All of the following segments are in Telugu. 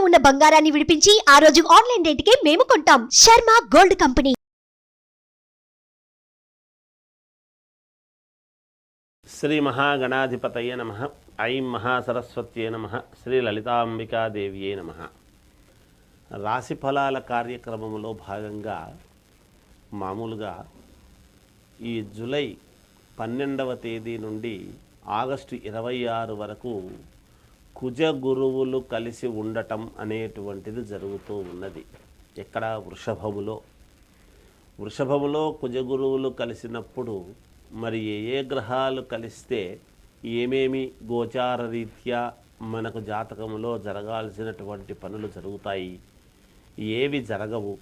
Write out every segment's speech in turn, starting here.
ఉన్న బంగారాన్ని విడిపించి ఆ రోజు ఆన్లైన్ రేటుకే మేము కొంటాం. Sharma gold company. శ్రీ మహాగణాధిపతయే నమః. ఐం మహాసరస్వత్యే నమః. శ్రీ లలితాంబికాదేవియే నమః. రాశి ఫలాల కార్యక్రమంలో భాగంగా మామూలుగా ఈ జూలై 12వ తేదీ నుండి ఆగస్టు 26 వరకు కుజ గురువులు కలిసి ఉండటం అనేటువంటిది జరుగుతూ ఉన్నది. ఎక్కడ? వృషభములో కుజ గురువులు కలిసినప్పుడు మరి ఏ గ్రహాలు కలిస్తే ఏమేమి గోచార రీత్యా మనకు జాతకంలో జరగాల్సినటువంటి పనులు జరుగుతాయి, ఏవి జరగవు,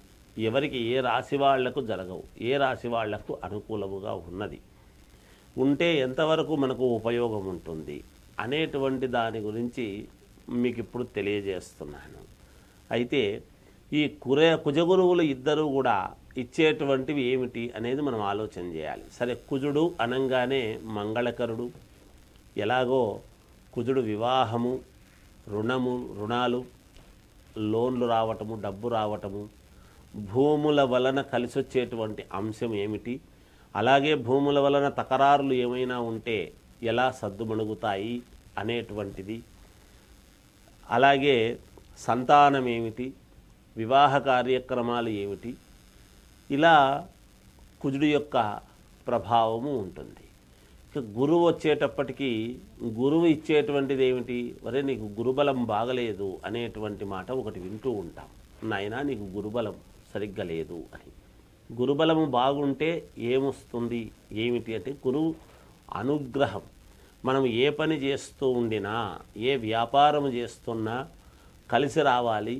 ఎవరికి ఏ రాశి వాళ్లకు జరగవు, ఏ రాశి వాళ్లకు అనుకూలముగా ఉన్నది, ఉంటే ఎంతవరకు మనకు ఉపయోగం ఉంటుంది అనేటువంటి దాని గురించి మీకు ఇప్పుడు తెలియజేస్తున్నాను. అయితే ఈ కుజగురువులు ఇద్దరు కూడా ఇచ్చేటువంటివి ఏమిటి అనేది మనం ఆలోచన చేయాలి. సరే, కుజుడు అనంగానే మంగళకరుడు. ఎలాగో కుజుడు వివాహము, రుణాలు, లోన్లు రావటము, డబ్బు రావటము, భూముల వలన కలిసి వచ్చేటువంటి అంశం ఏమిటి, అలాగే భూముల వలన తకరారులు ఏమైనా ఉంటే ఎలా సద్దుమణుగుతాయి అనేటువంటిది, అలాగే సంతానం ఏమిటి, వివాహ కార్యక్రమాలు ఏమిటి, ఇలా కుజుడు యొక్క ప్రభావము ఉంటుంది. ఇక గురువు వచ్చేటప్పటికీ గురువు ఇచ్చేటువంటిది ఏమిటి? వరే నీకు గురుబలం బాగలేదు అనేటువంటి మాట ఒకటి వింటూ ఉంటాం. నాయనా నీకు గురుబలం సరిగ్గా లేదు అని. గురుబలము బాగుంటే ఏమొస్తుంది ఏమిటి అంటే గురువు అనుగ్రహం. మనం ఏ పని చేస్తూ ఉండినా, ఏ వ్యాపారం చేస్తున్నా కలిసి రావాలి,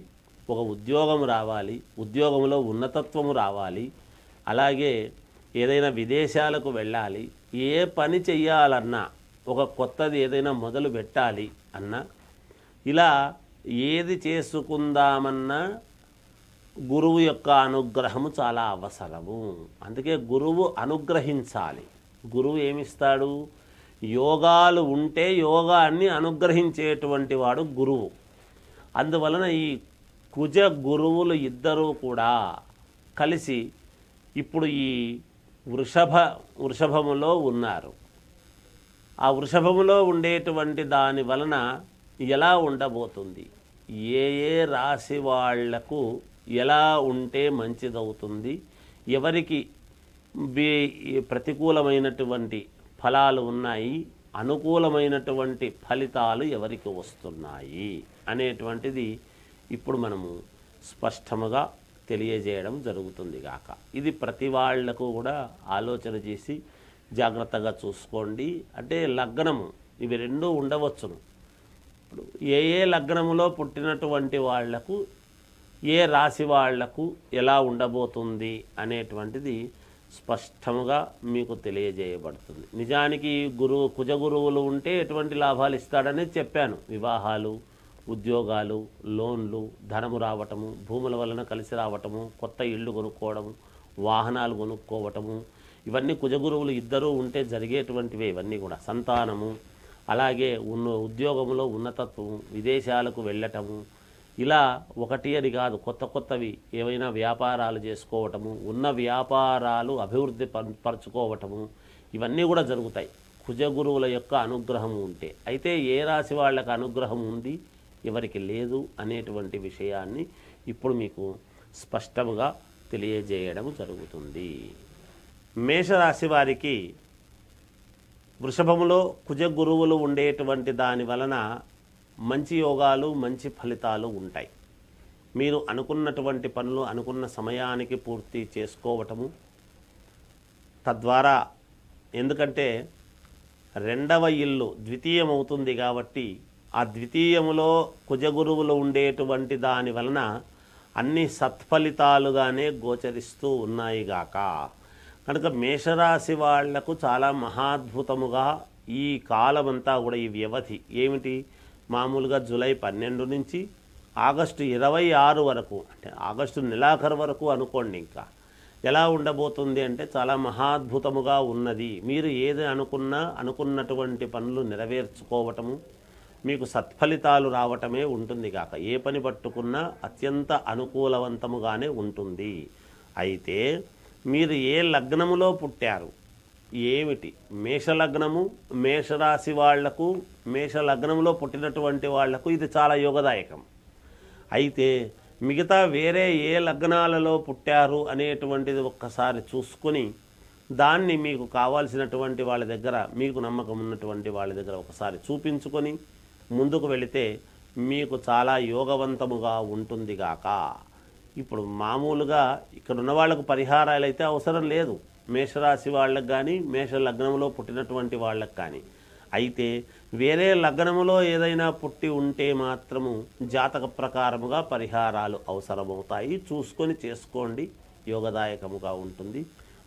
ఒక ఉద్యోగం రావాలి, ఉద్యోగంలో ఉన్నతత్వము రావాలి, అలాగే ఏదైనా విదేశాలకు వెళ్ళాలి, ఏ పని చెయ్యాలన్నా, ఒక కొత్తది ఏదైనా మొదలు పెట్టాలి అన్నా, ఇలా ఏది చేసుకుందామన్నా గురువు యొక్క అనుగ్రహము చాలా అవసరము. అందుకే గురువు అనుగ్రహించాలి. గురువు ఏమిస్తాడు? యోగాలు ఉంటే యోగాన్ని అనుగ్రహించేటువంటి వాడు గురువు. అందువలన ఈ కుజ గురువులు ఇద్దరూ కూడా కలిసి ఇప్పుడు ఈ వృషభములో ఉన్నారు. ఆ వృషభములో ఉండేటువంటి దాని వలన ఎలా ఉండబోతుంది, ఏ రాశి వాళ్లకు ఎలా ఉంటే మంచిదవుతుంది, ఎవరికి ప్రతికూలమైనటువంటి ఫలాలు ఉన్నాయి, అనుకూలమైనటువంటి ఫలితాలు ఎవరికి వస్తున్నాయి అనేటువంటిది ఇప్పుడు మనము స్పష్టముగా తెలియజేయడం జరుగుతుంది గాక. ఇది ప్రతి వాళ్లకు కూడా ఆలోచన చేసి జాగ్రత్తగా చూసుకోండి. అంటే లగ్నము ఇవి రెండూ ఉండవచ్చును. ఇప్పుడు ఏ లగ్నములో పుట్టినటువంటి వాళ్లకు, ఏ రాశి వాళ్లకు ఎలా ఉండబోతుంది అనేటువంటిది స్పష్టముగా మీకు తెలియజేయబడుతుంది. నిజానికి కుజ గురువులు ఉంటే ఎటువంటి లాభాలు ఇస్తాడనేది చెప్పాను. వివాహాలు, ఉద్యోగాలు, లోన్లు, ధనము రావటము, భూముల వలన కలిసి రావటము, కొత్త ఇళ్ళు కొనుక్కోవడము, వాహనాలు కొనుక్కోవటము, ఇవన్నీ కుజగురువులు ఇద్దరూ ఉంటే జరిగేటువంటివే. ఇవన్నీ కూడా సంతానము, అలాగే ఉద్యోగంలో ఉన్నతత్వము, విదేశాలకు వెళ్ళటము, ఇలా ఒకటి అని కాదు, కొత్తవి ఏవైనా వ్యాపారాలు చేసుకోవటము, ఉన్న వ్యాపారాలు అభివృద్ధి పరచుకోవటము, ఇవన్నీ కూడా జరుగుతాయి కుజగురువుల యొక్క అనుగ్రహం ఉంటే. అయితే ఏ రాశి వాళ్ళకి అనుగ్రహం ఉంది, ఎవరికి లేదు అనేటువంటి విషయాన్ని ఇప్పుడు మీకు స్పష్టంగా తెలియజేయడం జరుగుతుంది. మేషరాశి వారికి వృషభములో కుజ గురువులు ఉండేటువంటి దాని వలన మంచి యోగాలు, మంచి ఫలితాలు ఉంటాయి. మీరు అనుకున్నటువంటి పనులు అనుకున్న సమయానికి పూర్తి చేసుకోవటము, తద్వారా ఎందుకంటే రెండవ ఇల్లు ద్వితీయమవుతుంది కాబట్టి ఆ ద్వితీయములో కుజగురువులు ఉండేటువంటి దాని వలన అన్ని సత్ఫలితాలుగానే గోచరిస్తూ ఉన్నాయి గాక. కనుక మేషరాశి వాళ్లకు చాలా మహాద్భుతముగా ఈ కాలమంతా కూడా, ఈ వ్యవధి ఏమిటి, మామూలుగా జూలై 12 నుంచి ఆగస్టు 26 వరకు, అంటే ఆగస్టు నెలాఖరు వరకు అనుకోండి. ఇంకా ఎలా ఉండబోతుంది అంటే చాలా మహాద్భుతముగా ఉన్నది. మీరు ఏది అనుకున్నటువంటి పనులు నెరవేర్చుకోవటము, మీకు సత్ఫలితాలు రావటమే ఉంటుంది కాక ఏ పని పట్టుకున్నా అత్యంత అనుకూలవంతముగానే ఉంటుంది. అయితే మీరు ఏ లగ్నములో పుట్టారు ఏమిటి? మేషలగ్నము, మేషరాశి వాళ్లకు, మేషలగ్నంలో పుట్టినటువంటి వాళ్లకు ఇది చాలా యోగదాయకం. అయితే మిగతా వేరే ఏ లగ్నాలలో పుట్టారు అనేటువంటిది ఒక్కసారి చూసుకొని దాన్ని మీకు కావాల్సినటువంటి వాళ్ళ దగ్గర, మీకు నమ్మకం ఉన్నటువంటి వాళ్ళ దగ్గర ఒకసారి చూపించుకొని ముందుకు వెళితే మీకు చాలా యోగవంతముగా ఉంటుంది గాక. ఇప్పుడు మామూలుగా ఇక్కడ ఉన్న వాళ్ళకు పరిహారాలు అయితే అవసరం లేదు, మేషరాశి వాళ్ళకు కానీ మేష లగ్నంలో పుట్టినటువంటి వాళ్ళకు కానీ. అయితే వేరే లగ్నములో ఏదైనా పుట్టి ఉంటే మాత్రము జాతక ప్రకారముగా పరిహారాలు అవసరమవుతాయి. చూసుకొని చేసుకోండి, యోగదాయకముగా ఉంటుంది.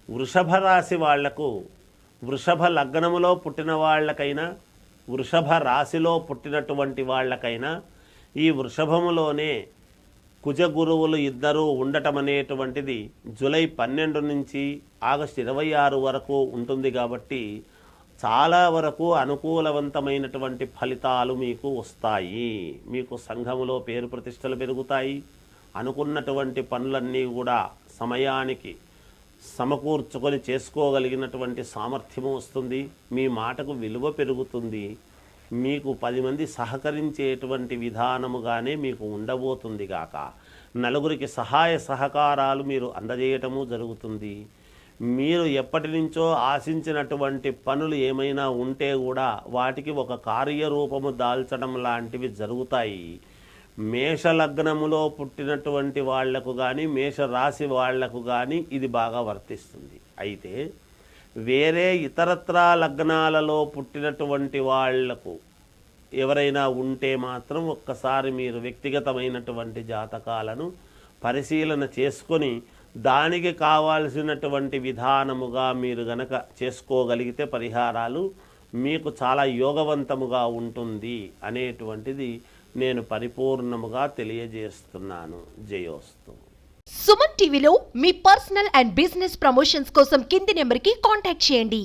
వృషభ రాశి వాళ్లకు, వృషభ లగ్నములో పుట్టిన వాళ్ళకైనా వృషభ రాశిలో పుట్టినటువంటి వాళ్ళకైనా ఈ వృషభములోనే కుజగురువులు ఇద్దరూ ఉండటం అనేటువంటిది జూలై 12 నుంచి ఆగస్టు 26 వరకు ఉంటుంది. కాబట్టి చాలా వరకు అనుకూలవంతమైనటువంటి ఫలితాలు మీకు వస్తాయి. మీకు సంఘములో పేరు ప్రతిష్టలు పెరుగుతాయి. అనుకున్నటువంటి పనులన్నీ కూడా సమయానికి సమకూర్చుకొని చేసుకోగలిగినటువంటి సామర్థ్యము వస్తుంది. మీ మాటకు విలువ పెరుగుతుంది. మీకు 10 మంది సహకరించేటువంటి విధానముగానే మీకు ఉండబోతుంది గాక. నలుగురికి సహాయ సహకారాలు మీరు అందజేయటము జరుగుతుంది. మీరు ఎప్పటి నుంచో ఆశించినటువంటి పనులు ఏమైనా ఉంటే కూడా వాటికి ఒక కార్యరూపము దాల్చడం లాంటివి జరుగుతాయి. మేషలగ్నములో పుట్టినటువంటి వాళ్లకు కానీ మేషరాశి వాళ్లకు కానీ ఇది బాగా వర్తిస్తుంది. అయితే వేరే ఇతరత్రా లగ్నాలలో పుట్టినటువంటి వాళ్లకు ఎవరైనా ఉంటే మాత్రం ఒక్కసారి మీరు వ్యక్తిగతమైనటువంటి జాతకాలను పరిశీలన చేసుకొని దానికి కావాల్సినటువంటి విధానముగా మీరు గనక చేసుకోగలిగితే పరిహారాలు మీకు చాలా యోగవంతముగా ఉంటుంది అనేటువంటిది నేను పరిపూర్ణముగా తెలియజేస్తున్నాను. జయోస్తు. సుమన్ టీవీలో మీ పర్సనల్ అండ్ బిజినెస్ ప్రమోషన్స్ కోసం కింది నెంబర్కి కాంటాక్ట్ చేయండి.